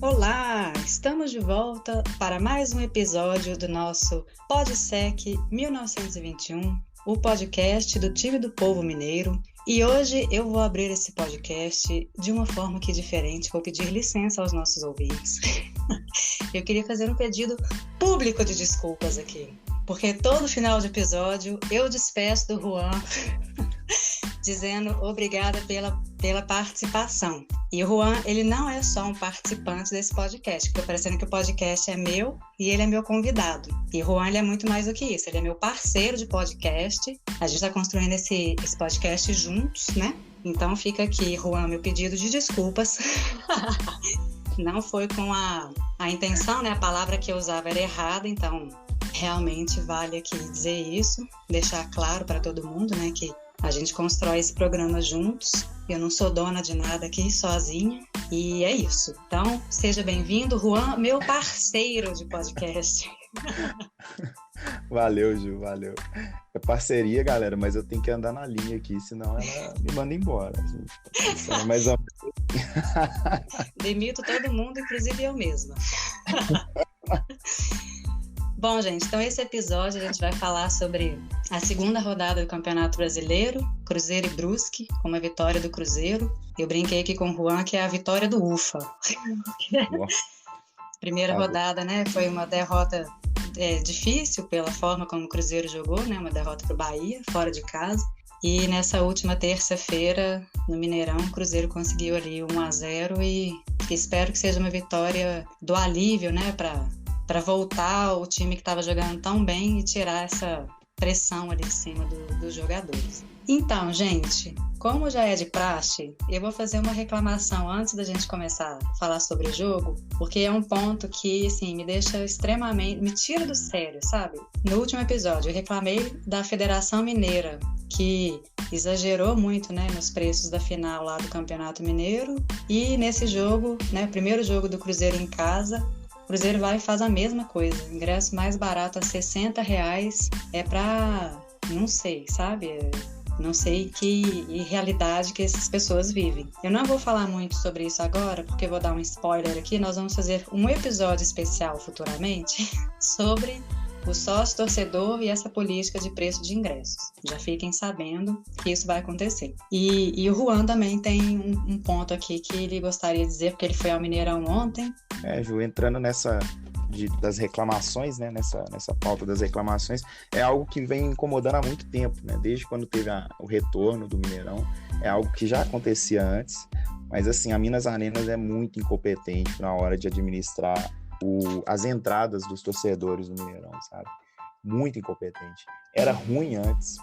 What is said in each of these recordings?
Olá, estamos de volta para mais um episódio do nosso PodSec 1921, o podcast do time do povo mineiro. E hoje eu vou abrir esse podcast de uma forma que diferente, vou pedir licença aos nossos ouvintes. Eu queria fazer um pedido público de desculpas aqui, porque todo final de episódio eu despeço do Juan dizendo obrigada pela participação. E o Juan, ele não é só um participante desse podcast, porque parecendo que o podcast é meu e ele é meu convidado. E o Juan, ele é muito mais do que isso, ele é meu parceiro de podcast. A gente está construindo esse podcast juntos, né? Então fica aqui, Juan, meu pedido de desculpas. Não foi com a intenção, né? A palavra que eu usava era errada, então realmente vale aqui dizer isso, deixar claro para todo mundo, né, que a gente constrói esse programa juntos. Eu não sou dona de nada aqui, sozinha. E é isso. Então, seja bem-vindo, Juan, meu parceiro de podcast. Valeu, Ju, valeu. É parceria, galera, mas eu tenho que andar na linha aqui, senão ela me manda embora. Mas, demito todo mundo, inclusive eu mesma. Bom, gente, então esse episódio a gente vai falar sobre a segunda rodada do Campeonato Brasileiro, Cruzeiro e Brusque, com uma vitória do Cruzeiro. Eu brinquei aqui com o Juan que é a vitória do UFA. Primeira rodada, né, foi uma derrota difícil pela forma como o Cruzeiro jogou, né, uma derrota para o Bahia, fora de casa. E nessa última terça-feira, no Mineirão, o Cruzeiro conseguiu ali 1-0 e espero que seja uma vitória do alívio, né, para voltar o time que estava jogando tão bem e tirar essa pressão ali de cima dos jogadores. Então, gente, como já é de praxe, eu vou fazer uma reclamação antes da gente começar a falar sobre o jogo, porque é um ponto que, assim, me deixa extremamente... me tira do sério, sabe? No último episódio, eu reclamei da Federação Mineira, que exagerou muito, né, nos preços da final lá do Campeonato Mineiro, e nesse jogo, né, primeiro jogo do Cruzeiro em casa, o Cruzeiro vai e faz a mesma coisa. O ingresso mais barato a R$60 é para, não sei, sabe? Não sei que realidade que essas pessoas vivem. Eu não vou falar muito sobre isso agora, porque eu vou dar um spoiler aqui. Nós vamos fazer um episódio especial futuramente sobre o sócio torcedor e essa política de preço de ingressos. Já fiquem sabendo que isso vai acontecer. E o Juan também tem um ponto aqui que ele gostaria de dizer, porque ele foi ao Mineirão ontem. Ju, entrando das reclamações, né, nessa pauta das reclamações, é algo que vem incomodando há muito tempo, né, desde quando teve o retorno do Mineirão, é algo que já acontecia antes, mas assim, a Minas Arenas é muito incompetente na hora de administrar as entradas dos torcedores do Mineirão, sabe? Muito incompetente. Era ruim antes,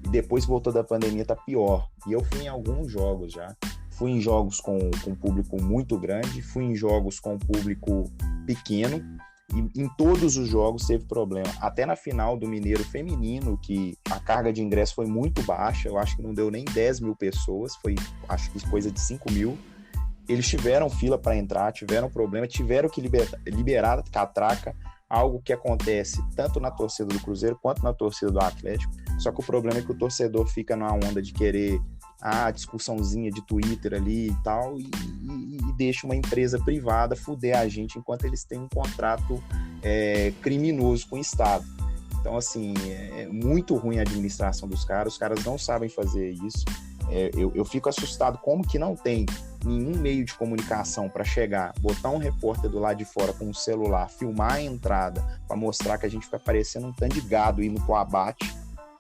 e depois voltou da pandemia, tá pior. E eu fui em alguns jogos já. Fui em jogos com público muito grande, fui em jogos com público pequeno, e em todos os jogos teve problema. Até na final do Mineiro Feminino, que a carga de ingresso foi muito baixa, eu acho que não deu nem 10 mil pessoas, foi acho que coisa de 5 mil. Eles tiveram fila para entrar, tiveram problema, tiveram que liberar a catraca, algo que acontece tanto na torcida do Cruzeiro quanto na torcida do Atlético. Só que o problema é que o torcedor fica numa onda de querer a discussãozinha de Twitter ali e tal, e deixa uma empresa privada fuder a gente enquanto eles têm um contrato criminoso com o Estado. Então, assim, é muito ruim a administração dos caras, os caras não sabem fazer isso. Eu fico assustado como que não tem nenhum meio de comunicação para chegar, botar um repórter do lado de fora com um celular, filmar a entrada para mostrar que a gente fica parecendo um tanto de gado indo pro abate.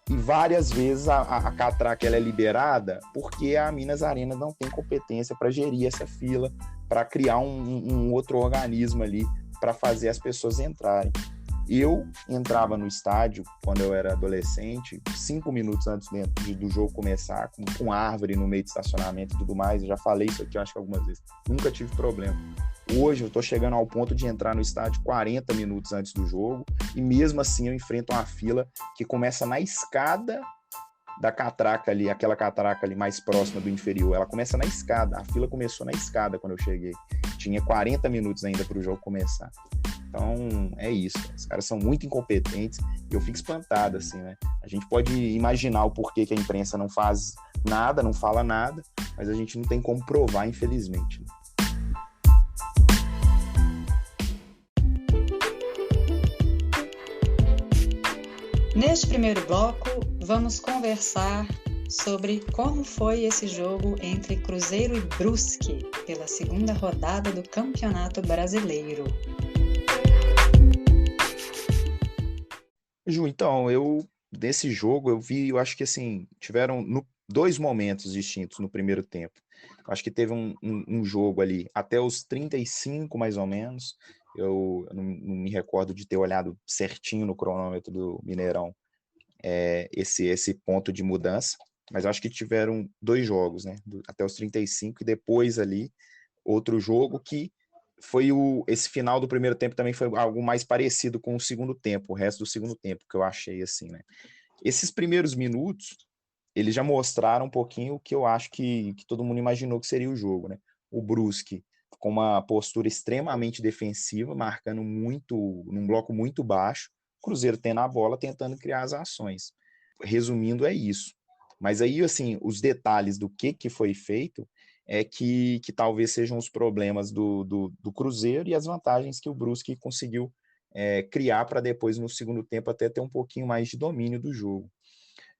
E várias vezes a catraca ela é liberada porque a Minas Arena não tem competência para gerir essa fila, para criar um outro organismo ali para fazer as pessoas entrarem. Eu entrava no estádio, quando eu era adolescente, 5 minutos antes do jogo começar, com árvore no meio de estacionamento e tudo mais. Eu já falei isso aqui, eu acho que algumas vezes. Nunca tive problema. Hoje eu tô chegando ao ponto de entrar no estádio 40 minutos antes do jogo e mesmo assim eu enfrento uma fila que começa na escada da catraca ali, aquela catraca ali mais próxima do inferior. Ela começa na escada. A fila começou na escada quando eu cheguei. Tinha 40 minutos ainda para o jogo começar. Então, é isso. Os caras são muito incompetentes e eu fico espantado, assim, né? A gente pode imaginar o porquê que a imprensa não faz nada, não fala nada, mas a gente não tem como provar, infelizmente. Neste primeiro bloco, vamos conversar sobre como foi esse jogo entre Cruzeiro e Brusque pela segunda rodada do Campeonato Brasileiro. Ju, então, desse jogo, eu acho que assim, tiveram dois momentos distintos no primeiro tempo. Eu acho que teve um jogo ali, até os 35 mais ou menos, eu não me recordo de ter olhado certinho no cronômetro do Mineirão, esse ponto de mudança, mas eu acho que tiveram dois jogos, né, até os 35 e depois ali, outro jogo que foi esse final do primeiro tempo também foi algo mais parecido com o segundo tempo, o resto do segundo tempo, que eu achei assim, né. Esses primeiros minutos, eles já mostraram um pouquinho o que eu acho que todo mundo imaginou que seria o jogo, né. O Brusque com uma postura extremamente defensiva, marcando muito, num bloco muito baixo, o Cruzeiro tendo a bola, tentando criar as ações. Resumindo, é isso. Mas aí, assim, os detalhes do que foi feito é que talvez sejam os problemas do Cruzeiro e as vantagens que o Brusque conseguiu criar para depois, no segundo tempo, até ter um pouquinho mais de domínio do jogo.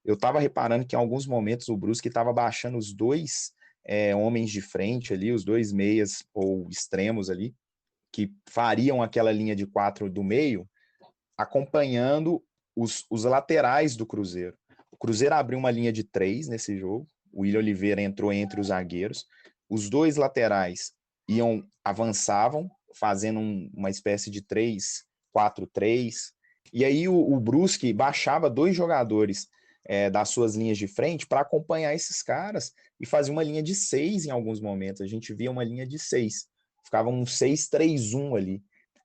Eu estava reparando que em alguns momentos o Brusque estava baixando os dois homens de frente ali, os dois meias ou extremos ali, que fariam aquela linha de quatro do meio, acompanhando os laterais do Cruzeiro. O Cruzeiro abriu uma linha de três nesse jogo, o William Oliveira entrou entre os zagueiros, os dois laterais avançavam, fazendo uma espécie de 3-4-3, e aí o Brusque baixava dois jogadores das suas linhas de frente para acompanhar esses caras e fazia uma linha de seis em alguns momentos. A gente via uma linha de seis. Ficava um 6-3-1 ali.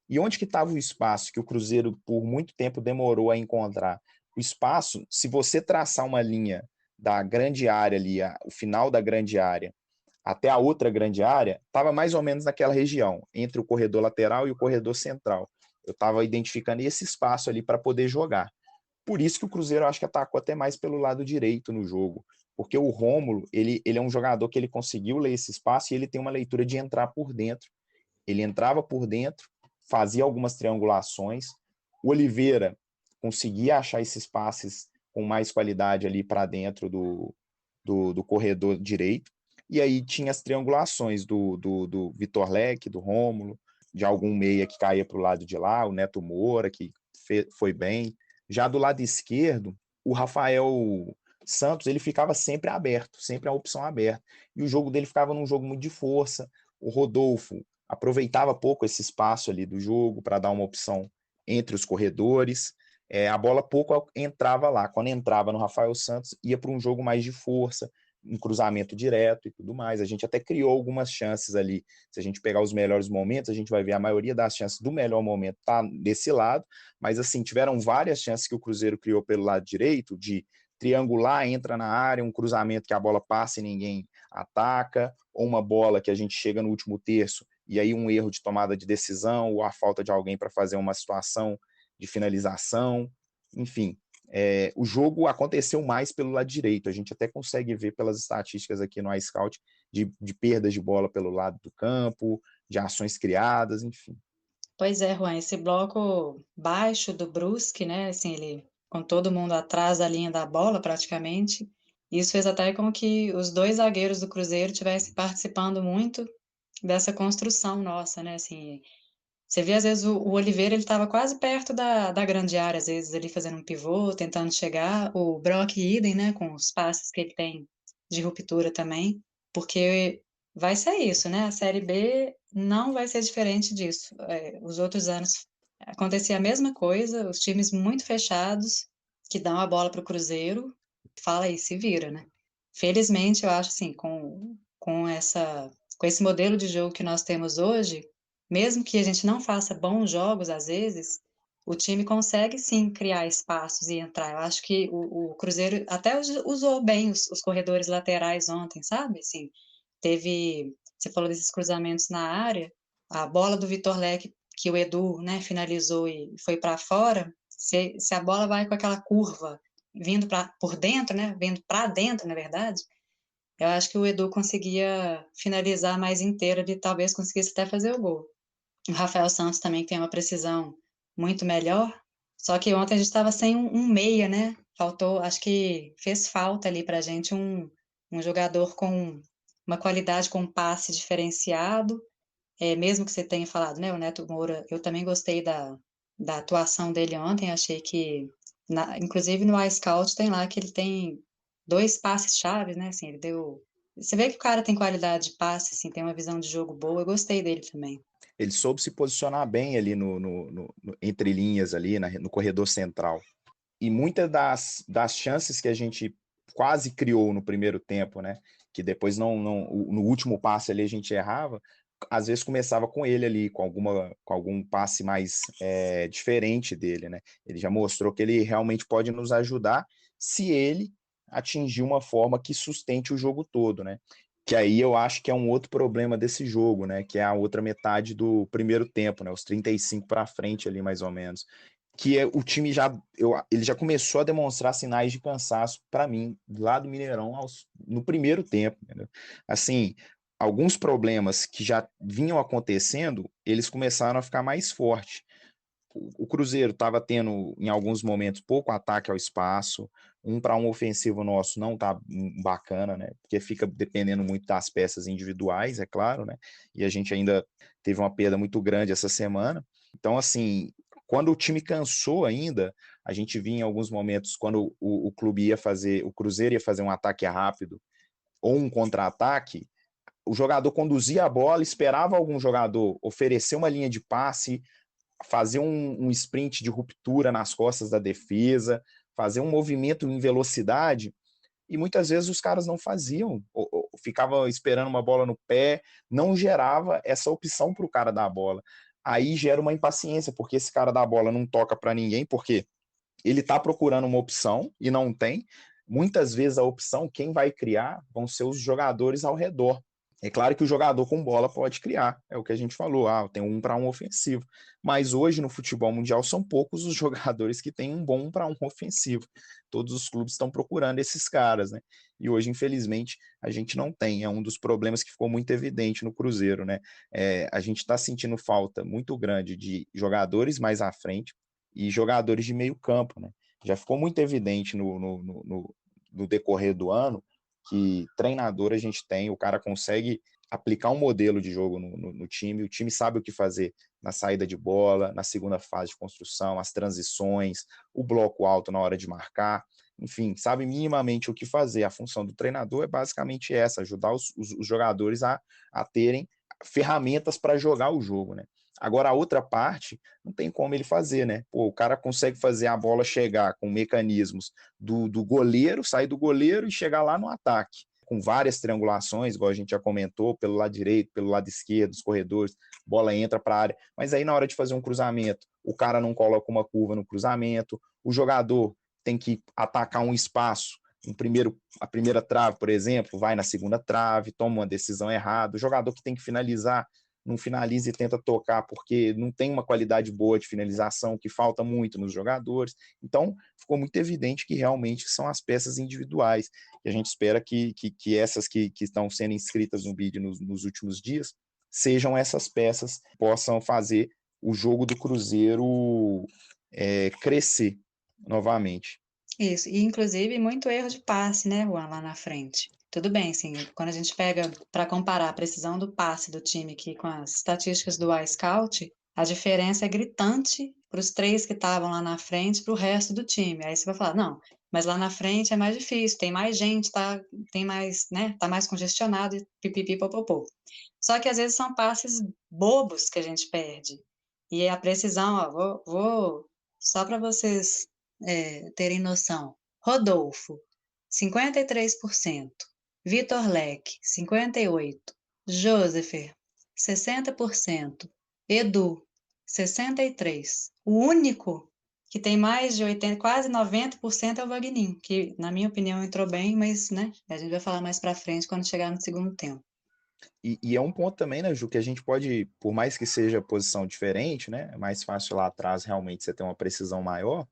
E onde que estava o espaço que o Cruzeiro por muito tempo demorou a encontrar? O espaço, se você traçar uma linha da grande área ali, o final da grande área, até a outra grande área, estava mais ou menos naquela região, entre o corredor lateral e o corredor central. Eu estava identificando esse espaço ali para poder jogar. Por isso que o Cruzeiro, eu acho que atacou até mais pelo lado direito no jogo, porque o Rômulo, ele é um jogador que ele conseguiu ler esse espaço e ele tem uma leitura de entrar por dentro. Ele entrava por dentro, fazia algumas triangulações, o Oliveira conseguia achar esses passes com mais qualidade ali para dentro do corredor direito, e aí tinha as triangulações do Vitor Leque, do Rômulo, de algum meia que caía para o lado de lá, o Neto Moura, que foi bem. Já do lado esquerdo, o Rafael Santos, ele ficava sempre aberto, sempre a opção aberta. E o jogo dele ficava num jogo muito de força. O Rodolfo aproveitava pouco esse espaço ali do jogo para dar uma opção entre os corredores. A bola pouco entrava lá. Quando entrava no Rafael Santos, ia para um jogo mais de força, um cruzamento direto e tudo mais. A gente até criou algumas chances ali. Se a gente pegar os melhores momentos, a gente vai ver a maioria das chances do melhor momento tá desse lado, mas assim, tiveram várias chances que o Cruzeiro criou pelo lado direito, de triangular, entra na área, um cruzamento que a bola passa e ninguém ataca, ou uma bola que a gente chega no último terço e aí um erro de tomada de decisão ou a falta de alguém para fazer uma situação de finalização, enfim. O jogo aconteceu mais pelo lado direito. A gente até consegue ver pelas estatísticas aqui no iScout de perdas de bola pelo lado do campo, de ações criadas, enfim. Pois é, Juan, esse bloco baixo do Brusque, né, assim, ele com todo mundo atrás da linha da bola praticamente, isso fez até com que os dois zagueiros do Cruzeiro estivessem participando muito dessa construção nossa, né, assim, você vê às vezes o Oliveira, ele estava quase perto da grande área, às vezes ali fazendo um pivô, tentando chegar, o Brock idem, né, com os passes que ele tem de ruptura também, porque vai ser isso, né, a Série B não vai ser diferente disso. Os outros anos acontecia a mesma coisa, os times muito fechados, que dão a bola para o Cruzeiro, fala aí, se vira, né. Felizmente, eu acho assim, com esse modelo de jogo que nós temos hoje, mesmo que a gente não faça bons jogos, às vezes, o time consegue sim criar espaços e entrar. Eu acho que o Cruzeiro até usou bem os corredores laterais ontem, sabe? Assim, você falou desses cruzamentos na área, a bola do Vitor Leque, que o Edu, né, finalizou e foi para fora, se a bola vai com aquela curva vindo por dentro, né, vindo para dentro, na verdade, eu acho que o Edu conseguia finalizar mais inteiro, ele talvez conseguisse até fazer o gol. O Rafael Santos também tem uma precisão muito melhor, Só que ontem a gente estava sem um meia, né? Faltou, acho que fez falta ali para a gente um jogador com uma qualidade, com um passe diferenciado. Mesmo que você tenha falado, né? O Neto Moura, eu também gostei da atuação dele ontem. Achei que, inclusive no iScout, tem lá que ele tem dois passes chaves, né? Assim, ele deu. Você vê que o cara tem qualidade de passe, assim, tem uma visão de jogo boa. Eu gostei dele também. Ele soube se posicionar bem ali entre linhas ali, no corredor central. E muitas das chances que a gente quase criou no primeiro tempo, né? Que depois no último passe ali a gente errava, às vezes começava com ele ali, com algum passe mais diferente dele, né? Ele já mostrou que ele realmente pode nos ajudar se ele atingir uma forma que sustente o jogo todo, né? Que aí eu acho que é um outro problema desse jogo, né? Que é a outra metade do primeiro tempo, né? Os 35 para frente ali, mais ou menos. O time ele já começou a demonstrar sinais de cansaço para mim, lá do Mineirão, no primeiro tempo. Entendeu? Assim, alguns problemas que já vinham acontecendo, eles começaram a ficar mais fortes. O Cruzeiro estava tendo, em alguns momentos, pouco ataque ao espaço, um para um ofensivo nosso não tá bacana, né? Porque fica dependendo muito das peças individuais, é claro, né? E a gente ainda teve uma perda muito grande essa semana. Então, assim, quando o time cansou ainda, a gente vinha em alguns momentos, quando o clube ia fazer, o Cruzeiro ia fazer um ataque rápido ou um contra-ataque, o jogador conduzia a bola, esperava algum jogador oferecer uma linha de passe, fazer um sprint de ruptura nas costas da defesa, fazer um movimento em velocidade, e muitas vezes os caras não faziam, ou ficava esperando uma bola no pé, não gerava essa opção para o cara dar a bola. Aí gera uma impaciência, porque esse cara da bola não toca para ninguém, porque ele está procurando uma opção e não tem. Muitas vezes a opção, quem vai criar, vão ser os jogadores ao redor. É claro que o jogador com bola pode criar, é o que a gente falou, tem um para um ofensivo. Mas hoje no futebol mundial são poucos os jogadores que têm um bom para um ofensivo. Todos os clubes estão procurando esses caras, né? E hoje, infelizmente, a gente não tem. É um dos problemas que ficou muito evidente no Cruzeiro, né? A gente está sentindo falta muito grande de jogadores mais à frente e jogadores de meio campo, né? Já ficou muito evidente no decorrer do ano que treinador a gente tem, o cara consegue aplicar um modelo de jogo no time, o time sabe o que fazer na saída de bola, na segunda fase de construção, as transições, o bloco alto na hora de marcar, enfim, sabe minimamente o que fazer. A função do treinador é basicamente essa, ajudar os jogadores a terem ferramentas para jogar o jogo, né? Agora, a outra parte, não tem como ele fazer, né? Pô, o cara consegue fazer a bola chegar com mecanismos do goleiro, sair do goleiro e chegar lá no ataque, com várias triangulações, igual a gente já comentou, pelo lado direito, pelo lado esquerdo, os corredores, bola entra para a área, mas aí na hora de fazer um cruzamento, o cara não coloca uma curva no cruzamento, o jogador tem que atacar um espaço, a primeira trave, por exemplo, vai na segunda trave, toma uma decisão errada, o jogador que tem que finalizar não finaliza e tenta tocar porque não tem uma qualidade boa de finalização, que falta muito nos jogadores. Então, ficou muito evidente que realmente são as peças individuais. E a gente espera que essas que estão sendo inscritas no BID nos últimos dias sejam essas peças que possam fazer o jogo do Cruzeiro crescer novamente. Isso, e inclusive muito erro de passe, né, Juan, lá na frente. Tudo bem, assim, quando a gente pega para comparar a precisão do passe do time aqui com as estatísticas do iScout, a diferença é gritante para os três que estavam lá na frente para o resto do time. Aí você vai falar, não, mas lá na frente é mais difícil, tem mais gente, tem mais, né, tá mais congestionado e pipipi popopô. Só que às vezes são passes bobos que a gente perde. E a precisão, ó, vou só para vocês terem noção. Rodolfo, 53%. Vitor Leque, 58%. Joseph, 60%. Edu, 63%. O único que tem mais de 80, quase 90% é o Vagninho, que, na minha opinião, entrou bem, mas, né, a gente vai falar mais pra frente quando chegar no segundo tempo. E é um ponto também, né, Ju, que a gente pode, por mais que seja posição diferente, né, é mais fácil lá atrás realmente você ter uma precisão maior,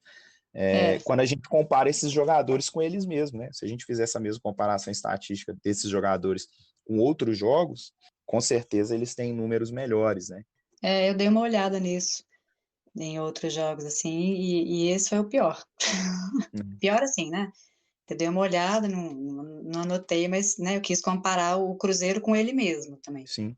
É, quando a gente compara esses jogadores com eles mesmos, né? Se a gente fizer essa mesma comparação estatística desses jogadores com outros jogos, com certeza eles têm números melhores, né? eu dei uma olhada nisso. em outros jogos, assim, e esse foi o pior. Uhum. Pior assim, né, eu dei uma olhada, não anotei, mas, né, eu quis comparar o Cruzeiro com ele mesmo também. Sim,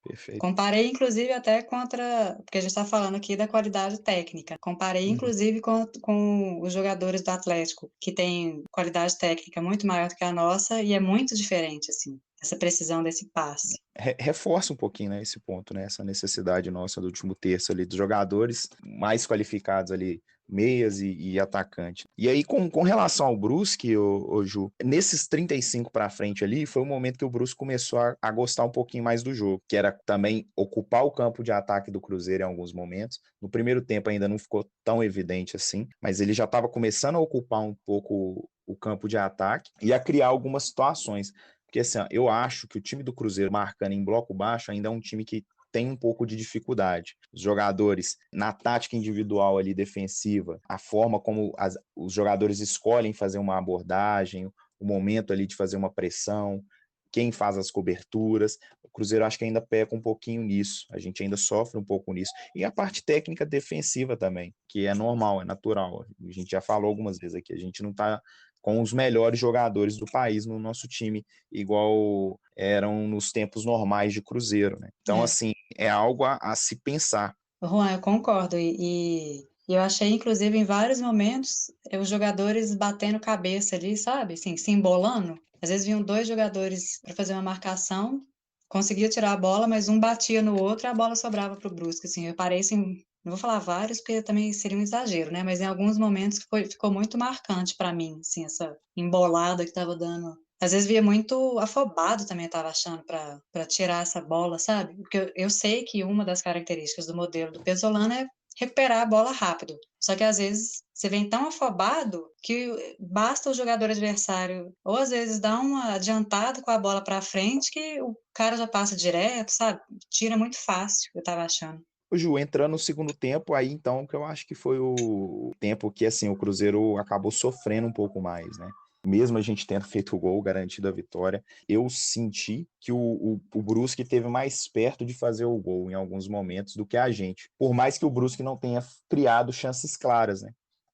perfeito. Comparei inclusive até contra porque a gente está falando aqui da qualidade técnica, comparei Uhum. inclusive com os jogadores do Atlético, que têm qualidade técnica muito maior do que a nossa e é muito diferente, assim, essa precisão desse passe. Reforça um pouquinho, né, esse ponto, né, essa necessidade nossa do último terço ali, dos jogadores mais qualificados ali, meias e atacante. E aí, com relação ao Brusque, ô Ju, nesses 35 para frente ali, foi o momento que o Brusque começou a gostar um pouquinho mais do jogo, que era também ocupar o campo de ataque do Cruzeiro em alguns momentos. No primeiro tempo ainda não ficou tão evidente assim, mas ele já estava começando a ocupar um pouco o campo de ataque e a criar algumas situações. Porque assim, ó, eu acho que o time do Cruzeiro marcando em bloco baixo ainda é um time que tem um pouco de dificuldade. Os jogadores, na tática individual ali defensiva, a forma como os jogadores escolhem fazer uma abordagem, o momento ali de fazer uma pressão, quem faz as coberturas. O Cruzeiro acho que ainda peca um pouquinho nisso. A gente ainda sofre um pouco nisso. E a parte técnica defensiva também, que é normal, é natural. A gente já falou algumas vezes aqui, a gente não está com os melhores jogadores do país no nosso time, igual eram nos tempos normais de Cruzeiro, né? Então, É. assim, é algo a se pensar. Juan, eu concordo e eu achei inclusive em vários momentos, os jogadores batendo cabeça ali, sabe, assim, se embolando. Às vezes vinham 2 jogadores para fazer uma marcação, conseguia tirar a bola, mas um batia no outro e a bola sobrava para o Brusque, assim, eu parei assim, não vou falar vários, porque também seria um exagero, né, mas em alguns momentos ficou muito marcante para mim, assim, essa embolada que estava dando. Às vezes via muito afobado também, eu estava achando, para tirar essa bola, sabe? Porque eu sei que uma das características do modelo do Pesolano é recuperar a bola rápido. Só que às vezes você vem tão afobado que basta o jogador adversário, ou às vezes dá uma adiantada com a bola para frente que o cara já passa direto, sabe? Tira muito fácil, eu estava achando. O Ju, entrando no segundo tempo, aí então que eu acho que foi o tempo que assim o Cruzeiro acabou sofrendo um pouco mais, né? Mesmo a gente tendo feito o gol, garantido a vitória, eu senti que o Brusque teve mais perto de fazer o gol em alguns momentos do que a gente. Por mais que o Brusque não tenha criado chances claras, né?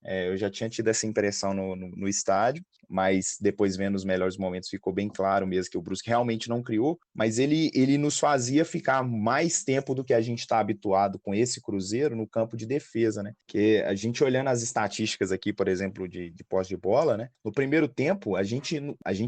Eu já tinha tido essa impressão no estádio, mas depois vendo os melhores momentos ficou bem claro mesmo que o Brusque realmente não criou, mas ele nos fazia ficar mais tempo do que a gente está habituado com esse Cruzeiro no campo de defesa, né? Que a gente olhando as estatísticas aqui, por exemplo, de posse de bola, né? No primeiro tempo, a gente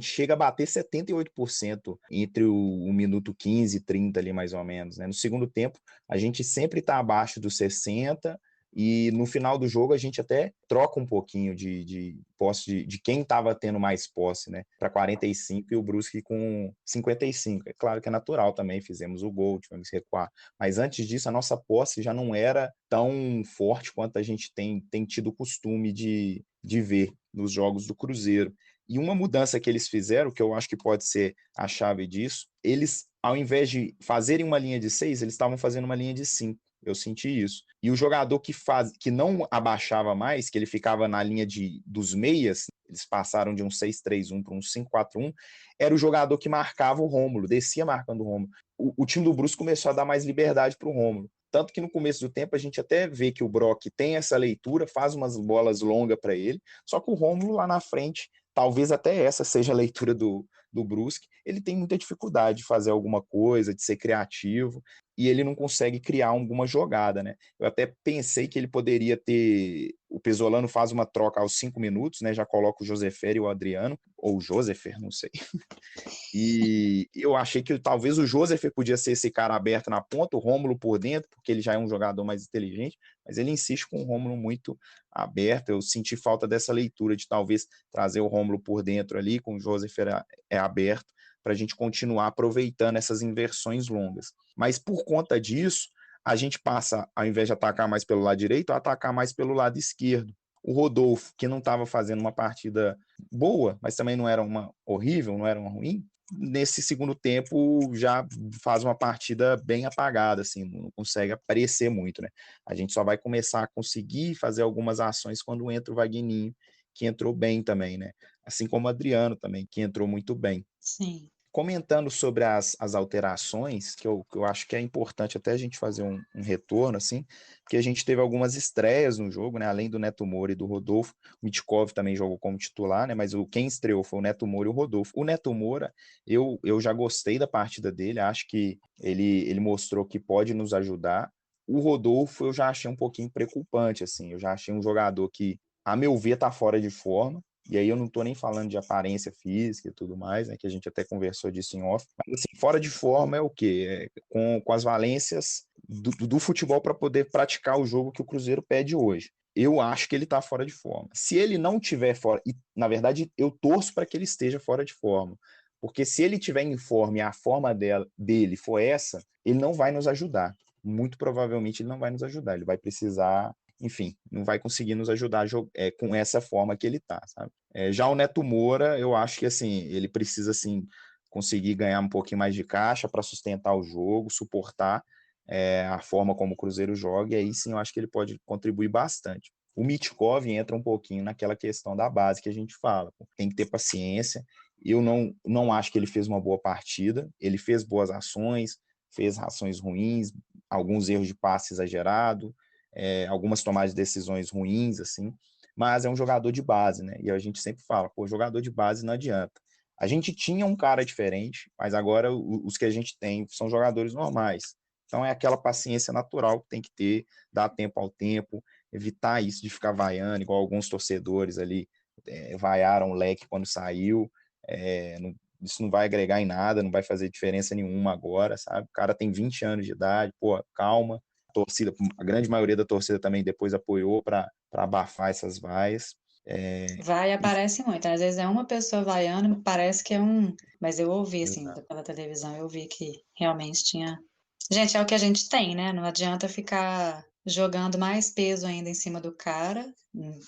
chega a bater 78% entre o minuto 15 e 30 ali mais ou menos, né? No segundo tempo, a gente sempre está abaixo dos 60, e no final do jogo a gente até troca um pouquinho de posse de quem estava tendo mais posse, né? Para 45 e o Brusque com 55. É claro que é natural também, fizemos o gol, tivemos que recuar. Mas antes disso, a nossa posse já não era tão forte quanto a gente tem tido o costume de ver nos jogos do Cruzeiro. E uma mudança que eles fizeram, que eu acho que pode ser a chave disso, eles, ao invés de fazerem uma linha de 6, eles estavam fazendo uma linha de 5. Eu senti isso. E o jogador que não abaixava mais, que ele ficava na linha dos meias, eles passaram de um 6-3-1 para um 5-4-1, era o jogador que marcava o Rômulo, descia marcando o Rômulo. O time do Brusque começou a dar mais liberdade para o Rômulo. Tanto que no começo do tempo a gente até vê que o Brock tem essa leitura, faz umas bolas longas para ele, só que o Rômulo lá na frente, talvez até essa seja a leitura do Brusque, ele tem muita dificuldade de fazer alguma coisa, de ser criativo, e ele não consegue criar alguma jogada, né? Eu até pensei que ele poderia ter. O Pesolano faz uma troca aos 5 minutos, né? Já coloca o Josefer e o Adriano, ou o Josefer, não sei. E eu achei que talvez o Josefer podia ser esse cara aberto na ponta, o Rômulo por dentro, porque ele já é um jogador mais inteligente, mas ele insiste com o Rômulo muito aberto. Eu senti falta dessa leitura de talvez trazer o Rômulo por dentro ali, com o Josefer aberto, para a gente continuar aproveitando essas inversões longas. Mas por conta disso, a gente passa, ao invés de atacar mais pelo lado direito, a atacar mais pelo lado esquerdo. O Rodolfo, que não estava fazendo uma partida boa, mas também não era uma horrível, não era uma ruim, nesse segundo tempo já faz uma partida bem apagada, assim, não consegue aparecer muito, né? A gente só vai começar a conseguir fazer algumas ações quando entra o Vagninho, que entrou bem também, né? Assim como o Adriano também, que entrou muito bem. Sim. comentando sobre as alterações, que eu acho que é importante até a gente fazer um retorno, assim, porque a gente teve algumas estreias no jogo, né? Além do Neto Moura e do Rodolfo, o Mitkov também jogou como titular, né? Mas quem estreou foi o Neto Moura e o Rodolfo. O Neto Moura, eu já gostei da partida dele, acho que ele mostrou que pode nos ajudar. O Rodolfo eu já achei um pouquinho preocupante, assim, eu já achei um jogador que, a meu ver, tá fora de forma. E aí eu não estou nem falando de aparência física e tudo mais, né, que a gente até conversou disso em off, mas assim, fora de forma é o quê? Com as valências do futebol para poder praticar o jogo que o Cruzeiro pede hoje. Eu acho que ele está fora de forma. Se ele não tiver fora, e na verdade eu torço para que ele esteja fora de forma, porque se ele tiver em forma e a forma dele for essa, ele não vai nos ajudar. Muito provavelmente ele não vai nos ajudar, ele vai precisar, enfim, não vai conseguir nos ajudar com essa forma que ele tá, sabe? Já o Neto Moura, eu acho que assim, ele precisa assim, conseguir ganhar um pouquinho mais de caixa para sustentar o jogo, suportar a forma como o Cruzeiro joga, e aí sim eu acho que ele pode contribuir bastante. O Mitkov entra um pouquinho naquela questão da base que a gente fala, tem que ter paciência. Eu não acho que ele fez uma boa partida, ele fez boas ações, fez ações ruins, alguns erros de passe exagerado, algumas tomadas de decisões ruins, assim, mas é um jogador de base, né? E a gente sempre fala, pô, jogador de base não adianta. A gente tinha um cara diferente, mas agora os que a gente tem são jogadores normais. Então é aquela paciência natural que tem que ter, dar tempo ao tempo, evitar isso de ficar vaiando, igual alguns torcedores ali vaiaram o Leque quando saiu. Isso não vai agregar em nada, não vai fazer diferença nenhuma agora, sabe? O cara tem 20 anos de idade, pô, calma. Torcida, a grande maioria da torcida também depois apoiou para abafar essas vaias. Vai e E, aparece muito. Às vezes é uma pessoa vaiando, parece que é um. Mas eu ouvi, assim, exato, pela televisão, eu vi que realmente tinha. Gente, é o que a gente tem, né? Não adianta ficar jogando mais peso ainda em cima do cara.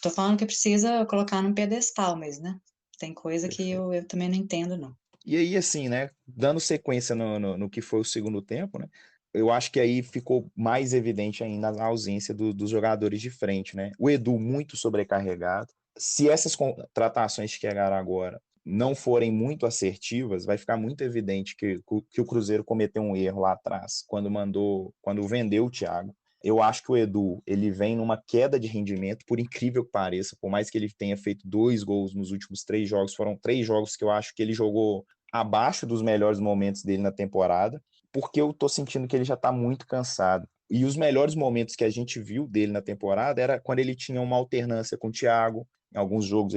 Tô falando que precisa colocar num pedestal mesmo, né? Tem coisa que perfeito. eu também não entendo, não. E aí, assim, né, dando sequência no que foi o segundo tempo, né, eu acho que aí ficou mais evidente ainda a ausência dos jogadores de frente, né? O Edu muito sobrecarregado. Se essas contratações que chegaram agora não forem muito assertivas, vai ficar muito evidente que o Cruzeiro cometeu um erro lá atrás, quando vendeu o Thiago. Eu acho que o Edu, ele vem numa queda de rendimento, por incrível que pareça, por mais que ele tenha feito 2 gols nos últimos 3 jogos, foram 3 jogos que eu acho que ele jogou abaixo dos melhores momentos dele na temporada, porque eu tô sentindo que ele já tá muito cansado. E os melhores momentos que a gente viu dele na temporada era quando ele tinha uma alternância com o Thiago. Em alguns jogos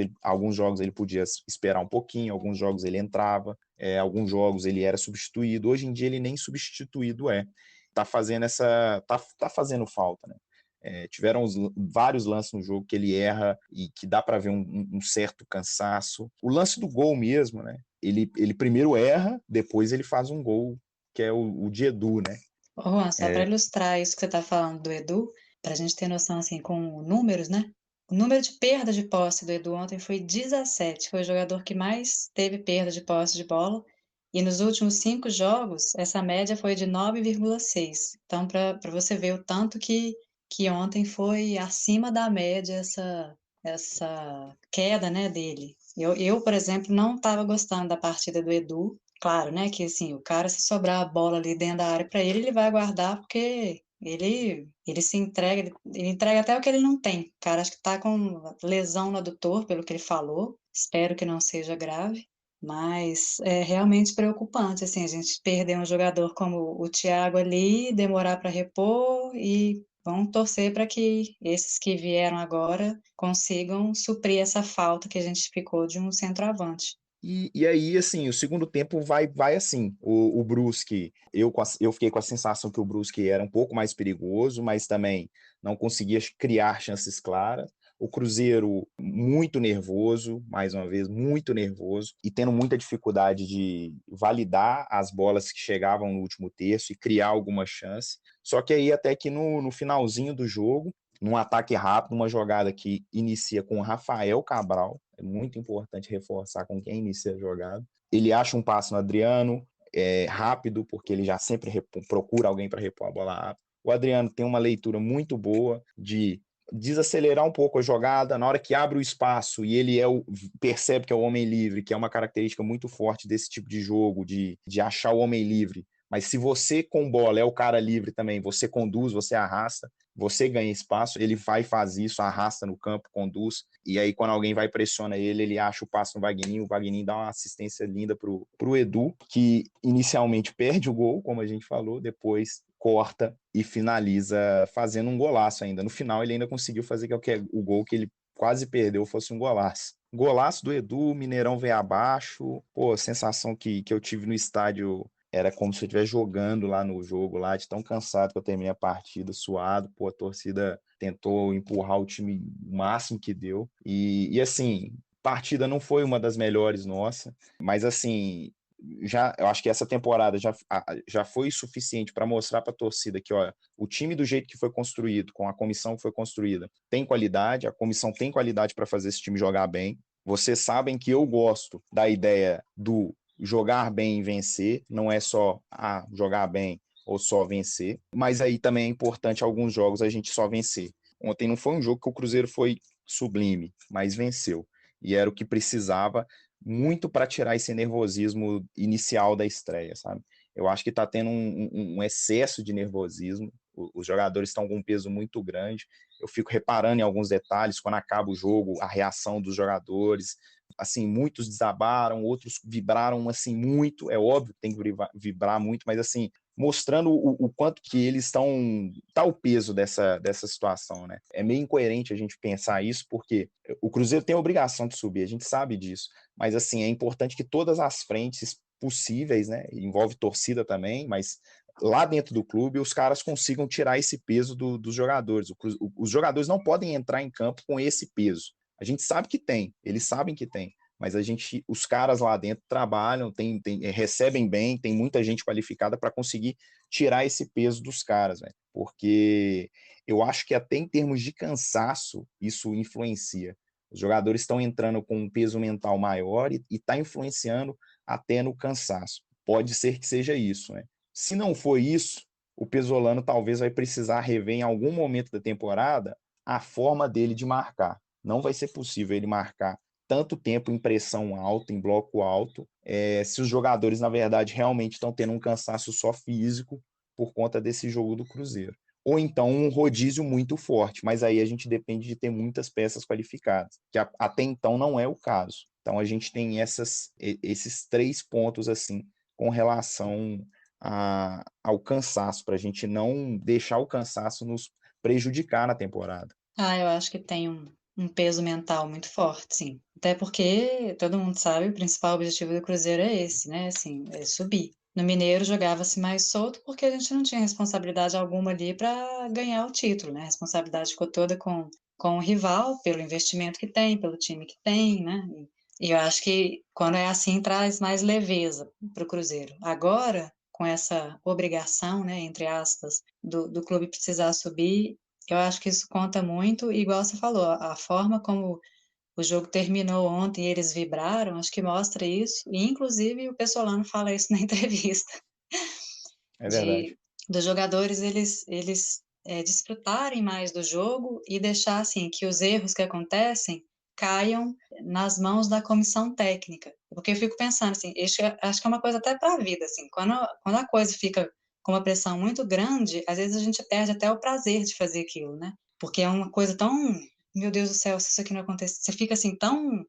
ele podia esperar um pouquinho, alguns jogos ele entrava, alguns jogos ele era substituído. Hoje em dia ele nem substituído é. Tá fazendo tá fazendo falta, né? Tiveram vários lances no jogo que ele erra e que dá para ver um certo cansaço. O lance do gol mesmo, né? Ele primeiro erra, depois ele faz um gol, que é o de Edu, né? Ô, Juan, só para É, ilustrar isso que você está falando do Edu, para a gente ter noção, assim, com números, né? O número de perda de posse do Edu ontem foi 17. Foi o jogador que mais teve perda de posse de bola. E nos últimos 5 jogos, essa média foi de 9,6. Então, para você ver o tanto que ontem foi acima da média essa queda, né, dele. Por exemplo, não estava gostando da partida do Edu. Claro, né, que assim, o cara, se sobrar a bola ali dentro da área para ele vai guardar porque ele se entrega, ele entrega até o que ele não tem. O cara acho que tá com lesão no adutor, pelo que ele falou. Espero que não seja grave, mas é realmente preocupante, assim, a gente perder um jogador como o Thiago ali, demorar para repor e vamos torcer para que esses que vieram agora consigam suprir essa falta que a gente ficou de um centroavante. e aí, assim, o segundo tempo vai assim. O Brusque, eu fiquei com a sensação que o Brusque era um pouco mais perigoso, mas também não conseguia criar chances claras. O Cruzeiro muito nervoso, mais uma vez, muito nervoso, e tendo muita dificuldade de validar as bolas que chegavam no último terço e criar alguma chance. Só que aí, até que no finalzinho do jogo, num ataque rápido, uma jogada que inicia com o Rafael Cabral, é muito importante reforçar com quem inicia a jogada. Ele acha um passe no Adriano, rápido, porque ele já sempre procura alguém para repor a bola rápido. O Adriano tem uma leitura muito boa de desacelerar um pouco a jogada, na hora que abre o espaço e ele percebe que é o homem livre, que é uma característica muito forte desse tipo de jogo, de achar o homem livre. Mas se você com bola é o cara livre também, você conduz, você arrasta, você ganha espaço, ele vai, faz isso, arrasta no campo, conduz, e aí quando alguém vai e pressiona ele, ele acha o passe no Vagninho, o Vagninho dá uma assistência linda pro Edu, que inicialmente perde o gol, como a gente falou, depois corta e finaliza fazendo um golaço ainda. No final ele ainda conseguiu fazer que o gol que ele quase perdeu fosse um golaço. Golaço do Edu, Mineirão veio abaixo, pô, a sensação que eu tive no estádio era como se eu estivesse jogando lá no jogo, lá de tão cansado que eu terminei a partida, suado, pô, a torcida tentou empurrar o time o máximo que deu, e assim, partida não foi uma das melhores nossa, mas assim, eu acho que essa temporada já foi suficiente para mostrar para a torcida que, ó, o time do jeito que foi construído, com a comissão que foi construída, tem qualidade, a comissão tem qualidade para fazer esse time jogar bem. Vocês sabem que eu gosto da ideia do jogar bem e vencer, não é só jogar bem ou só vencer, mas aí também é importante alguns jogos a gente só vencer. Ontem não foi um jogo que o Cruzeiro foi sublime, mas venceu. E era o que precisava muito para tirar esse nervosismo inicial da estreia, sabe? Eu acho que está tendo um excesso de nervosismo, os jogadores estão com um peso muito grande, eu fico reparando em alguns detalhes, quando acaba o jogo, a reação dos jogadores, assim, muitos desabaram, outros vibraram, assim, muito, é óbvio que tem que vibrar muito, mas, assim, mostrando o quanto que eles tá o peso dessa situação, né? É meio incoerente a gente pensar isso, porque o Cruzeiro tem a obrigação de subir, a gente sabe disso, mas, assim, é importante que todas as frentes possíveis, né, envolve torcida também, mas lá dentro do clube os caras consigam tirar esse peso dos jogadores. Os jogadores não podem entrar em campo com esse peso. A gente sabe que tem, eles sabem que tem, mas os caras lá dentro trabalham, recebem bem, tem muita gente qualificada para conseguir tirar esse peso dos caras, né? Porque eu acho que até em termos de cansaço isso influencia. Os jogadores estão entrando com um peso mental maior e está influenciando até no cansaço. Pode ser que seja isso, né? Se não for isso, o Pesolano talvez vai precisar rever em algum momento da temporada a forma dele de marcar. Não vai ser possível ele marcar tanto tempo em pressão alta, em bloco alto, se os jogadores, na verdade, realmente estão tendo um cansaço só físico por conta desse jogo do Cruzeiro. Ou então um rodízio muito forte, mas aí a gente depende de ter muitas peças qualificadas, que até então não é o caso. Então a gente tem esses 3 pontos assim com relação ao cansaço, para a gente não deixar o cansaço nos prejudicar na temporada. Eu acho que tem um peso mental muito forte, sim. Até porque todo mundo sabe, o principal objetivo do Cruzeiro é esse, né? Assim, é subir. No Mineiro jogava-se mais solto porque a gente não tinha responsabilidade alguma ali para ganhar o título, né? A responsabilidade ficou toda com o rival, pelo investimento que tem, pelo time que tem, né? E eu acho que quando é assim traz mais leveza para o Cruzeiro. Agora, com essa obrigação, né, entre aspas, do clube precisar subir, eu acho que isso conta muito, e igual você falou, a forma como o jogo terminou ontem e eles vibraram, acho que mostra isso, e inclusive o Pessolano fala isso na entrevista, É de verdade. dos jogadores eles desfrutarem mais do jogo e deixar assim que os erros que acontecem caiam nas mãos da comissão técnica. Porque eu fico pensando assim, acho que é uma coisa até para a vida, assim, quando a coisa fica com uma pressão muito grande, às vezes a gente perde até o prazer de fazer aquilo, né? Porque é uma coisa tão, meu Deus do céu, se isso aqui não acontece, você fica assim tão,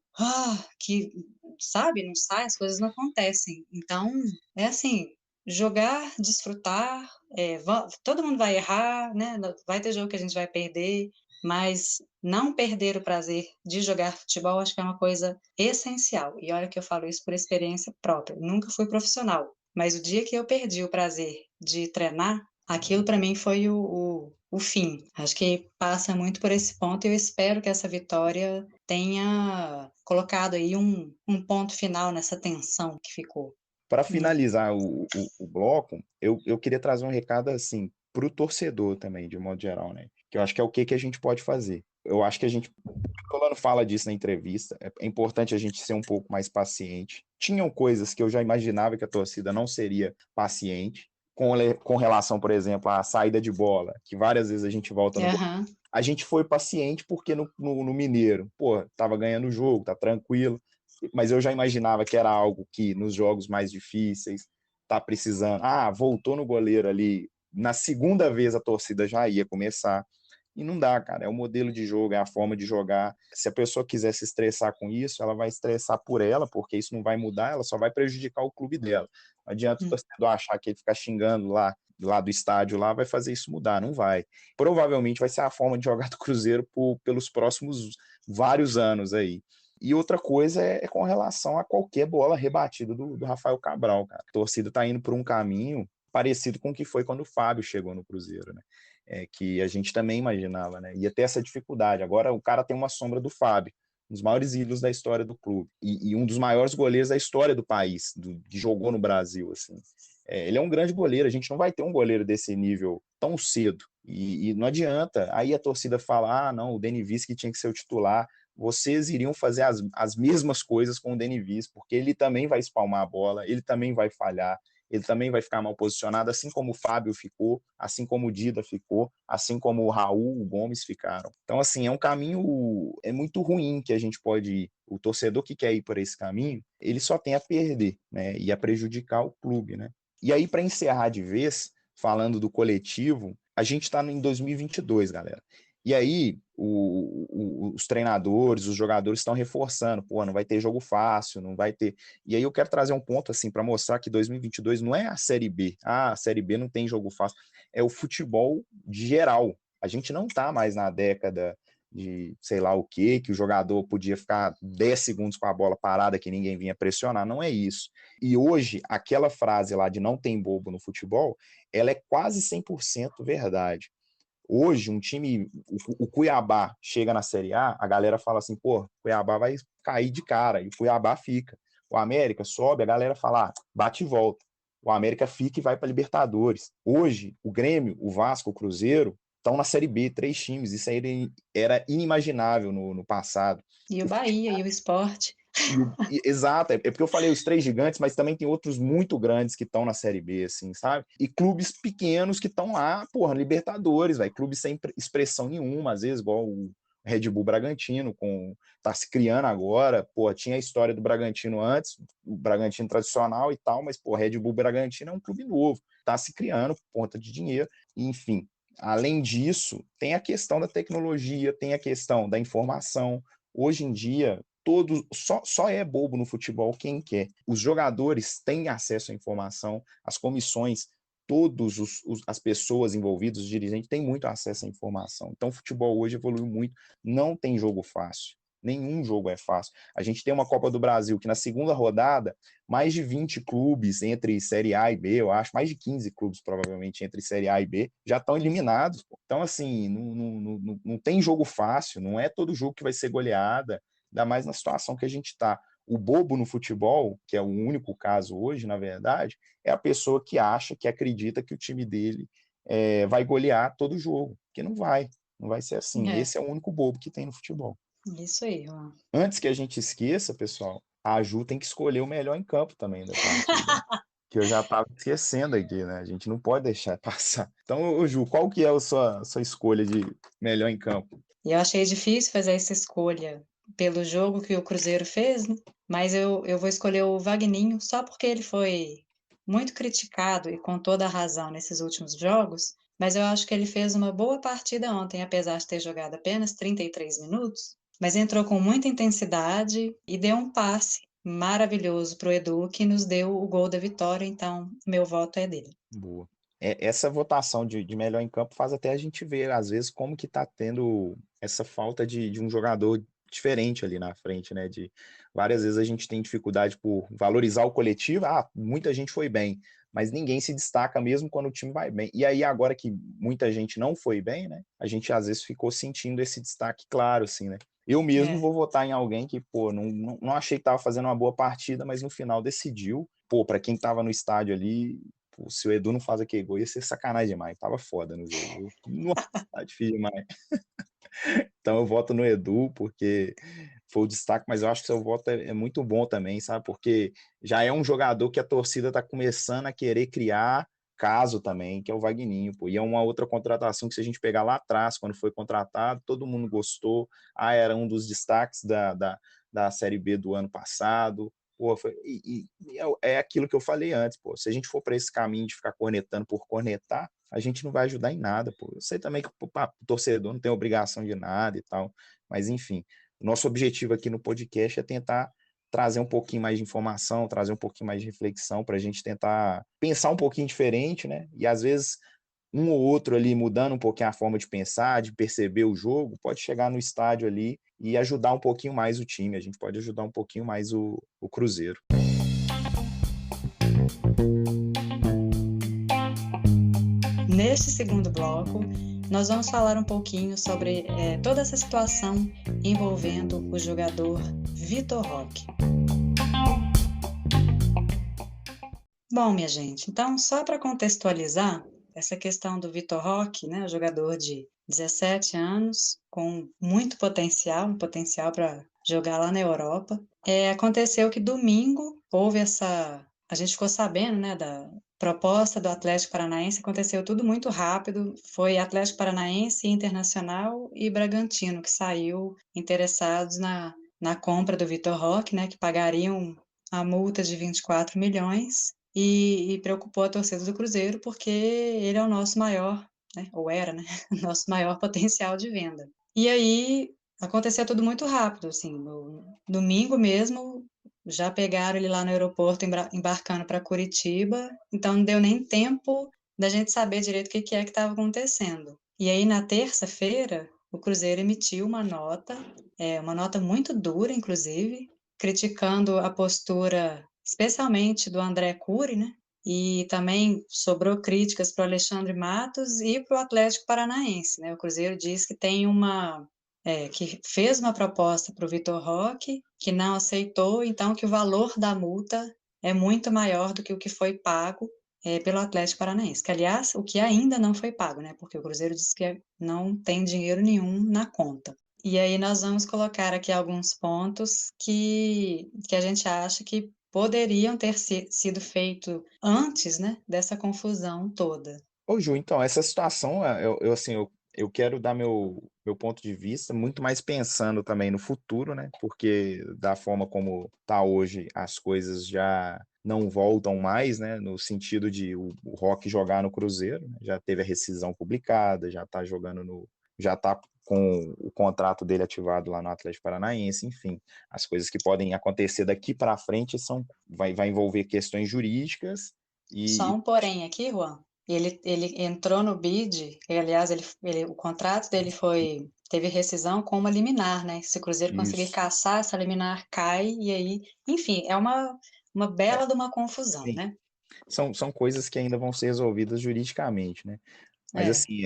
que, sabe, não sai, as coisas não acontecem. Então, é assim, jogar, desfrutar, todo mundo vai errar, né? Vai ter jogo que a gente vai perder, mas não perder o prazer de jogar futebol, acho que é uma coisa essencial. E olha que eu falo isso por experiência própria. Nunca fui profissional, mas o dia que eu perdi o prazer de treinar, aquilo para mim foi o fim. Acho que passa muito por esse ponto e eu espero que essa vitória tenha colocado aí um ponto final nessa tensão que ficou. Para finalizar o bloco, eu queria trazer um recado assim para o torcedor também, de modo geral, né? Que eu acho que é o que a gente pode fazer. Eu acho que o Colano fala disso na entrevista, é importante a gente ser um pouco mais paciente. Tinham coisas que eu já imaginava que a torcida não seria paciente, com relação, por exemplo, à saída de bola, que várias vezes a gente volta no gol. Aham. A gente foi paciente porque no Mineiro, pô, tava ganhando o jogo, tá tranquilo, mas eu já imaginava que era algo que nos jogos mais difíceis, tá precisando. Ah, voltou no goleiro ali, na segunda vez a torcida já ia começar. E não dá, cara. É o modelo de jogo, é a forma de jogar. Se a pessoa quiser se estressar com isso, ela vai estressar por ela, porque isso não vai mudar, ela só vai prejudicar o clube dela. Não adianta o Hum. torcedor achar que ele ficar xingando lá do estádio lá vai fazer isso mudar, não vai. Provavelmente vai ser a forma de jogar do Cruzeiro pelos próximos vários anos aí. E outra coisa é com relação a qualquer bola rebatida do Rafael Cabral, cara. A torcida tá indo por um caminho parecido com o que foi quando o Fábio chegou no Cruzeiro, né? Que a gente também imaginava, né? Ia ter essa dificuldade. Agora o cara tem uma sombra do Fábio, um dos maiores ídolos da história do clube e um dos maiores goleiros da história do país, que jogou no Brasil, assim. Ele é um grande goleiro, a gente não vai ter um goleiro desse nível tão cedo. E não adianta. Aí a torcida fala, não, o Denivis que tinha que ser o titular. Vocês iriam fazer as mesmas coisas com o Denivis, porque ele também vai espalmar a bola, ele também vai falhar, ele também vai ficar mal posicionado, assim como o Fábio ficou, assim como o Dida ficou, assim como o Raul, o Gomes ficaram. Então, assim, é um caminho muito ruim que a gente pode ir. O torcedor que quer ir por esse caminho, ele só tem a perder, né, e a prejudicar o clube, né. E aí, para encerrar de vez, falando do coletivo, a gente está em 2022, galera. E aí, os treinadores, os jogadores estão reforçando, pô, não vai ter jogo fácil, não vai ter. E aí eu quero trazer um ponto assim para mostrar que 2022 não é a Série B. A Série B não tem jogo fácil, é o futebol geral. A gente não tá mais na década de sei lá o que o jogador podia ficar 10 segundos com a bola parada que ninguém vinha pressionar, não é isso. E hoje, aquela frase lá de não tem bobo no futebol, ela é quase 100% verdade. Hoje, um time, o Cuiabá chega na Série A galera fala assim, pô, Cuiabá vai cair de cara, e o Cuiabá fica. O América sobe, a galera fala, bate e volta. O América fica e vai para Libertadores. Hoje, o Grêmio, o Vasco, o Cruzeiro estão na Série B, 3 times. Isso aí era inimaginável no passado. E o O Bahia, e o Sport. Exato, é porque eu falei os três gigantes, mas também tem outros muito grandes que estão na Série B, assim, sabe? E clubes pequenos que estão lá, porra, Libertadores, vai, clubes sem expressão nenhuma, às vezes, igual o Red Bull Bragantino, tá se criando agora, pô, tinha a história do Bragantino antes, o Bragantino tradicional e tal, mas, pô, Red Bull Bragantino é um clube novo, tá se criando por conta de dinheiro, enfim. Além disso, tem a questão da tecnologia, tem a questão da informação. Hoje em dia, só é bobo no futebol quem quer. Os jogadores têm acesso à informação, as comissões, todas as pessoas envolvidas, os dirigentes, têm muito acesso à informação. Então, o futebol hoje evoluiu muito. Não tem jogo fácil. Nenhum jogo é fácil. A gente tem uma Copa do Brasil que na segunda rodada, mais de 20 clubes entre Série A e B, eu acho, mais de 15 clubes provavelmente entre Série A e B, já estão eliminados. Então, assim, não tem jogo fácil, não é todo jogo que vai ser goleada, ainda mais na situação que a gente está. O bobo no futebol, que é o único caso hoje, na verdade, é a pessoa que acha, que acredita que o time dele vai golear todo jogo, que não vai. Não vai ser assim. É, Esse é o único bobo que tem no futebol. isso aí, ó. Antes que a gente esqueça, pessoal, a Ju tem que escolher o melhor em campo também da partida. Que eu já estava esquecendo aqui, né? A gente não pode deixar passar. Então, ô, Ju, qual que é a sua escolha de melhor em campo? E eu achei difícil fazer essa escolha pelo jogo que o Cruzeiro fez, né? Mas eu vou escolher o Vagninho só porque ele foi muito criticado e com toda a razão nesses últimos jogos. Mas eu acho que ele fez uma boa partida ontem, apesar de ter jogado apenas 33 minutos. Mas entrou com muita intensidade e deu um passe maravilhoso para o Edu, que nos deu o gol da vitória. Então, meu voto é dele. Boa. Essa votação de melhor em campo faz até a gente ver, às vezes, como que tá tendo essa falta de um jogador diferente ali na frente, né? Várias vezes a gente tem dificuldade por valorizar o coletivo. Muita gente foi bem, mas ninguém se destaca mesmo quando o time vai bem. E aí, agora que muita gente não foi bem, né? A gente às vezes ficou sentindo esse destaque claro, assim, né? Eu mesmo É, vou votar em alguém que, pô, não achei que estava fazendo uma boa partida, mas no final decidiu. Pô, para quem estava no estádio ali, pô, se o Edu não faz aquele gol, ia ser sacanagem demais. Tava foda no jogo. Nossa, tá difícil demais. Então eu voto no Edu, porque foi o destaque, mas eu acho que seu voto é muito bom também, sabe? Porque já é um jogador que a torcida tá começando a querer criar caso também, que é o Vagninho, pô. E é uma outra contratação que, se a gente pegar lá atrás, quando foi contratado, todo mundo gostou. Era um dos destaques da Série B do ano passado. Pô, é aquilo que eu falei antes, pô. Se a gente for para esse caminho de ficar cornetando por cornetar, a gente não vai ajudar em nada, pô. Eu sei também que o torcedor não tem obrigação de nada e tal, mas enfim, o nosso objetivo aqui no podcast é tentar trazer um pouquinho mais de informação, trazer um pouquinho mais de reflexão para a gente tentar pensar um pouquinho diferente, né? E às vezes um ou outro ali mudando um pouquinho a forma de pensar, de perceber o jogo, pode chegar no estádio ali e ajudar um pouquinho mais o time. A gente pode ajudar um pouquinho mais o Cruzeiro. Neste segundo bloco, nós vamos falar um pouquinho sobre toda essa situação envolvendo o jogador Vitor Roque. Bom, minha gente, então, só para contextualizar, essa questão do Vitor Roque, né, jogador de 17 anos, com muito potencial, um potencial para jogar lá na Europa, aconteceu que domingo houve essa... A gente ficou sabendo, né, da proposta do Atlético Paranaense, aconteceu tudo muito rápido, foi Atlético Paranaense, Internacional e Bragantino que saiu interessados na compra do Vitor Roque, né, que pagariam a multa de 24 milhões, e preocupou a torcida do Cruzeiro porque ele é o nosso maior, né, ou era, né, nosso maior potencial de venda. E aí aconteceu tudo muito rápido, assim, no domingo mesmo já pegaram ele lá no aeroporto embarcando para Curitiba, então não deu nem tempo da gente saber direito o que é que estava acontecendo. E aí na terça-feira o Cruzeiro emitiu uma nota muito dura, inclusive, criticando a postura, especialmente do André Cury, né? E também sobrou críticas para o Alexandre Matos e para o Atlético Paranaense, né? O Cruzeiro diz que tem que fez uma proposta para o Vitor Roque, que não aceitou, então que o valor da multa é muito maior do que o que foi pago pelo Atlético Paranaense, que, aliás, o que ainda não foi pago, né? Porque o Cruzeiro disse que não tem dinheiro nenhum na conta. E aí nós vamos colocar aqui alguns pontos que a gente acha que poderiam ter sido feitos antes, né, dessa confusão toda. Ô, Ju, então, essa situação, eu quero dar meu ponto de vista, muito mais pensando também no futuro, né? Porque da forma como tá hoje, as coisas já não voltam mais, né? No sentido de o Roque jogar no Cruzeiro, né? Já teve a rescisão publicada, já tá jogando já tá com o contrato dele ativado lá no Atlético Paranaense, enfim, as coisas que podem acontecer daqui para frente vai envolver questões jurídicas Só e um porém aqui, Juan. Ele entrou no bid, aliás, o contrato dele teve rescisão com uma liminar, né? Se o Cruzeiro conseguir isso. cassar, essa liminar cai, e aí, enfim, é uma bela É, de uma confusão, sim. né? São coisas que ainda vão ser resolvidas juridicamente, né? Mas É, assim,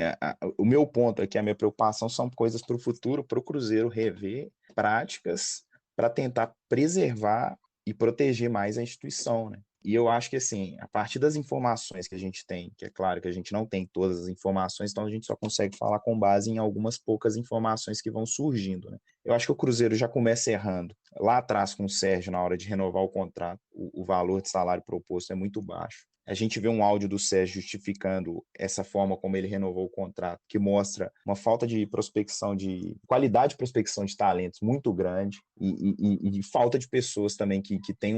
o meu ponto aqui, a minha preocupação são coisas para o futuro, para o Cruzeiro rever práticas para tentar preservar e proteger mais a instituição, né? E eu acho que assim, a partir das informações que a gente tem, que é claro que a gente não tem todas as informações, então a gente só consegue falar com base em algumas poucas informações que vão surgindo, né? Eu acho que o Cruzeiro já começa errando. Lá atrás com o Sérgio, na hora de renovar o contrato, o valor de salário proposto é muito baixo. A gente vê um áudio do Sérgio justificando essa forma como ele renovou o contrato, que mostra uma falta de prospecção, de qualidade de prospecção de talentos muito grande e falta de pessoas também que têm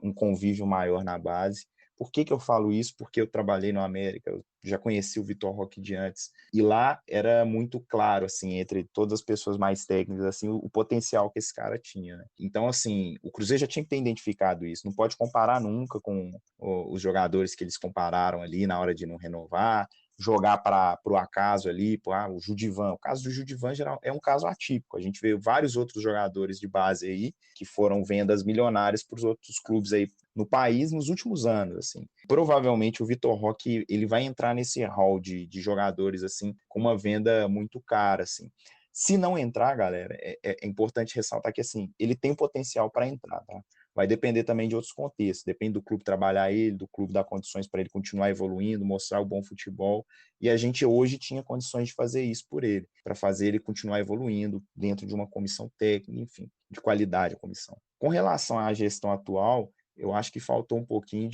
um convívio maior na base. Por que eu falo isso? Porque eu trabalhei no América, eu já conheci o Vitor Roque de antes, e lá era muito claro, assim, entre todas as pessoas mais técnicas, assim, o potencial que esse cara tinha, né? Então, assim, o Cruzeiro já tinha que ter identificado isso, não pode comparar nunca com os jogadores que eles compararam ali na hora de não renovar, jogar para o acaso ali, o Judivan. O caso do Judivan geral, é um caso atípico. A gente vê vários outros jogadores de base aí que foram vendas milionárias para os outros clubes aí no país nos últimos anos, assim. Provavelmente o Vitor Roque, ele vai entrar nesse hall de jogadores, assim, com uma venda muito cara, assim. Se não entrar, galera, é importante ressaltar que, assim, ele tem potencial para entrar, tá? Vai depender também de outros contextos, depende do clube trabalhar ele, do clube dar condições para ele continuar evoluindo, mostrar o bom futebol, e a gente hoje tinha condições de fazer isso por ele, para fazer ele continuar evoluindo dentro de uma comissão técnica, enfim, de qualidade a comissão. Com relação à gestão atual, eu acho que faltou um pouquinho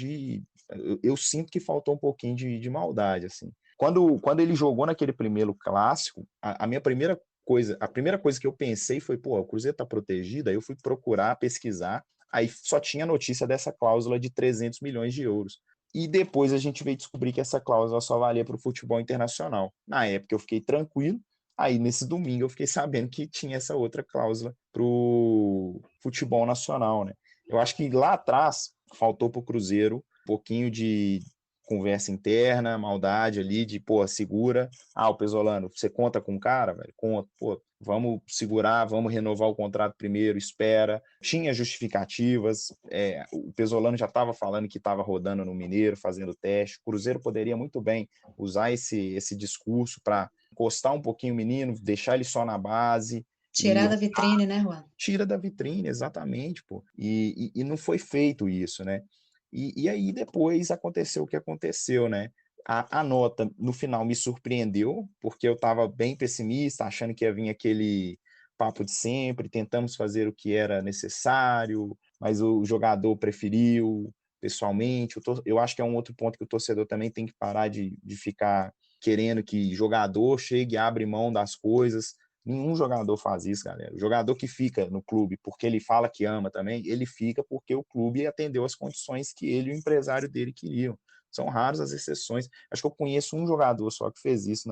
eu sinto que faltou um pouquinho de maldade, assim. Quando ele jogou naquele primeiro clássico, a primeira coisa que eu pensei foi, pô, o Cruzeiro tá protegido, aí eu fui procurar, pesquisar, aí só tinha notícia dessa cláusula de 300 milhões de euros. E depois a gente veio descobrir que essa cláusula só valia para o futebol internacional. Na época eu fiquei tranquilo, aí nesse domingo eu fiquei sabendo que tinha essa outra cláusula para o futebol nacional, né? Eu acho que lá atrás faltou para o Cruzeiro um pouquinho de conversa interna, maldade ali, de, pô, segura. O Pesolano, você conta com o cara, velho? Conta, pô, vamos segurar, vamos renovar o contrato primeiro, espera. Tinha justificativas, o Pesolano já estava falando que estava rodando no Mineiro, fazendo teste. O Cruzeiro poderia muito bem usar esse discurso para encostar um pouquinho o menino, deixar ele só na base. Tirar da vitrine, né, Juan? Tira da vitrine, exatamente, pô. E não foi feito isso, né? E aí depois aconteceu o que aconteceu, né? A nota, no final, me surpreendeu, porque eu estava bem pessimista, achando que ia vir aquele papo de sempre, tentamos fazer o que era necessário, mas o jogador preferiu, pessoalmente. Eu acho que é um outro ponto que o torcedor também tem que parar de ficar querendo que jogador chegue e abre mão das coisas. Nenhum jogador faz isso, galera. O jogador que fica no clube porque ele fala que ama também, ele fica porque o clube atendeu as condições que ele e o empresário dele queriam. São raras as exceções. Acho que eu conheço um jogador só que fez isso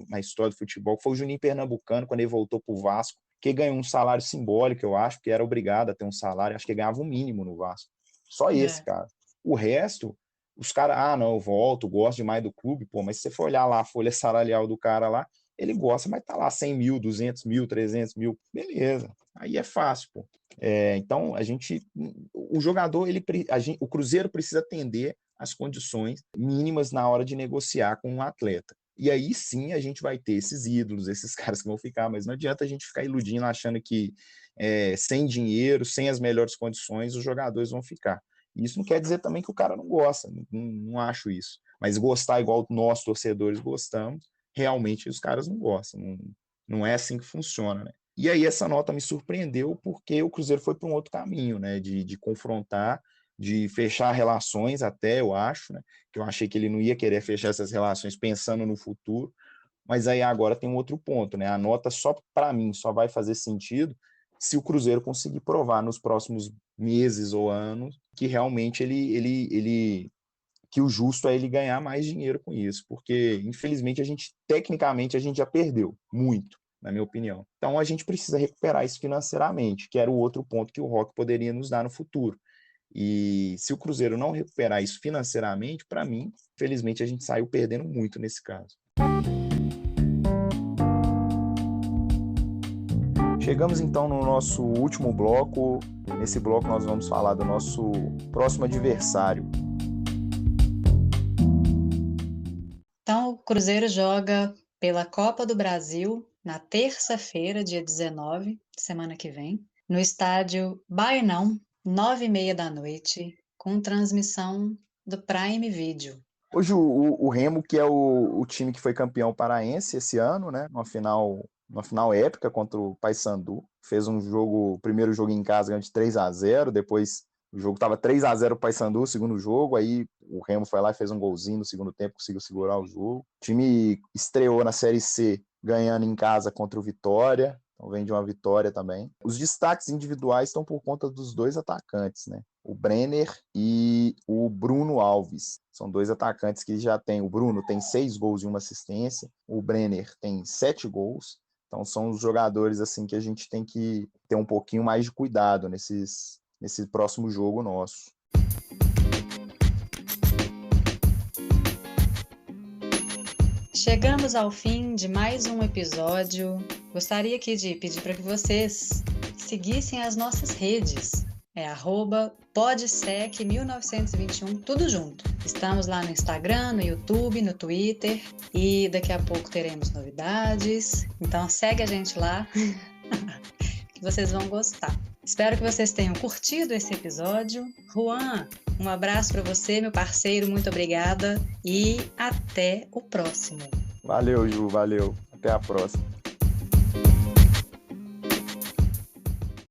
na história do futebol, que foi o Juninho Pernambucano, quando ele voltou para o Vasco, que ganhou um salário simbólico, eu acho, que era obrigado a ter um salário, acho que ganhava um mínimo no Vasco. Só esse, cara. O resto, os caras, não, eu volto, gosto demais do clube, pô, mas se você for olhar lá a folha salarial do cara lá, ele gosta, mas tá lá 100 mil, 200 mil, 300 mil, beleza, aí é fácil, pô. Então, o jogador, o Cruzeiro precisa atender as condições mínimas na hora de negociar com um atleta. E aí sim a gente vai ter esses ídolos, esses caras que vão ficar, mas não adianta a gente ficar iludindo, achando que sem dinheiro, sem as melhores condições, os jogadores vão ficar. Isso não quer dizer também que o cara não gosta, não acho isso. Mas gostar igual nós, torcedores, gostamos, realmente os caras não gostam, não é assim que funciona, né? E aí essa nota me surpreendeu porque o Cruzeiro foi para um outro caminho, né? De confrontar, de fechar relações até, eu acho, né? Que eu achei que ele não ia querer fechar essas relações pensando no futuro, mas aí agora tem um outro ponto, né? A nota só, para mim, só vai fazer sentido se o Cruzeiro conseguir provar nos próximos meses ou anos que realmente que o justo é ele ganhar mais dinheiro com isso, porque infelizmente tecnicamente a gente já perdeu muito, na minha opinião. Então a gente precisa recuperar isso financeiramente, que era o outro ponto que o Rock poderia nos dar no futuro. E se o Cruzeiro não recuperar isso financeiramente, para mim, infelizmente a gente saiu perdendo muito nesse caso. Chegamos então no nosso último bloco. Nesse bloco nós vamos falar do nosso próximo adversário. Então, o Cruzeiro joga pela Copa do Brasil na terça-feira, dia 19, semana que vem, no estádio Baenão, 9h30 da noite, com transmissão do Prime Video. Hoje o Remo, que é o time que foi campeão paraense esse ano, né, uma final épica contra o Paysandu, fez o primeiro jogo em casa ganhou de 3-0, depois o jogo estava 3-0 o Paysandu, o segundo jogo, aí o Remo foi lá e fez um golzinho no segundo tempo, conseguiu segurar o jogo. O time estreou na Série C ganhando em casa contra o Vitória, então vem de uma vitória também. Os destaques individuais estão por conta dos dois atacantes, né? O Brenner e o Bruno Alves. São dois atacantes que já tem. O Bruno tem 6 gols e 1 assistência, o Brenner tem 7 gols. Então são os jogadores assim que a gente tem que ter um pouquinho mais de cuidado nesse próximo jogo nosso. Chegamos ao fim de mais um episódio. Gostaria aqui de pedir para que vocês seguissem as nossas redes. @podsec1921, tudo junto. Estamos lá no Instagram, no YouTube, no Twitter e daqui a pouco teremos novidades. Então segue a gente lá que vocês vão gostar. Espero que vocês tenham curtido esse episódio. Juan, um abraço para você, meu parceiro, muito obrigada e até o próximo. Valeu, Ju, valeu. Até a próxima.